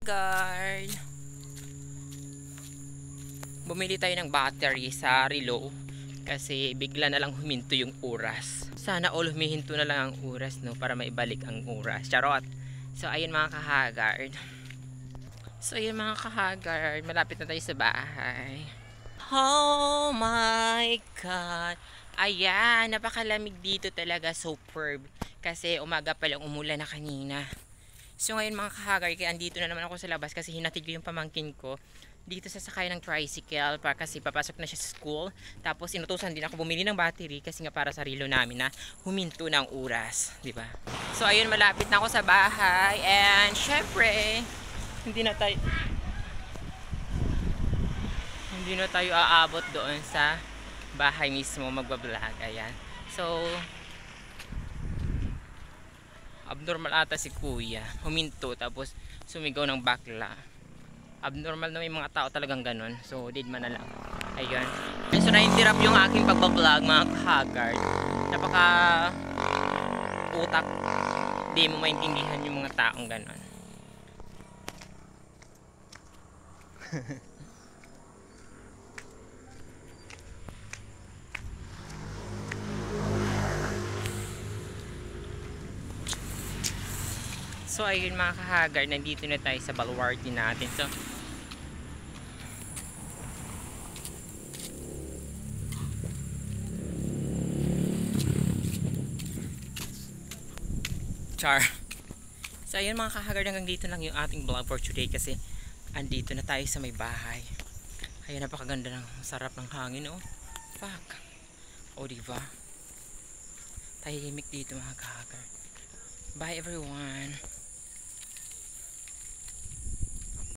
Haggard. Bumili tayo ng battery sa relo kasi bigla na lang huminto yung oras. Sana all humihinto na lang ang oras, no, para maibalik ang oras. Charot. So ayun mga ka-Haggard. Malapit na tayo sa bahay. Oh my God. Ayan, napakalamig dito talaga, superb. Kasi umaga pa lang umulan na kanina. So ngayon mga ka-Haggard, kaya andito na naman ako sa labas kasi hinatid ko yung pamangkin ko dito sa sakay ng tricycle para kasi papasok na siya sa school. Tapos inutusan din ako bumili ng battery kasi nga para sa relo namin na huminto ng oras, di ba? So ayun, malapit na ako sa bahay and syempre hindi na tayo aabot doon sa bahay mismo magbablog. Ayan. So abnormal ata si kuya, huminto tapos sumigaw ng bakla. Abnormal na may mga tao talagang ganun. So didma na lang. Ayun. So na-interrupt yung aking pagbablog mga ka-Haggard. Napaka utak, di mo maintindihan yung mga taong ganun. So ayun mga ka-Haggard, nandito na tayo sa baluarte natin. So So ayun mga ka-Haggard, hanggang dito lang yung ating vlog for today kasi andito na tayo sa may bahay. Ayun, napakaganda ng sarap ng hangin, oh. Fuck. Oh, diba? Tahimik dito mga ka-Haggard. Bye everyone.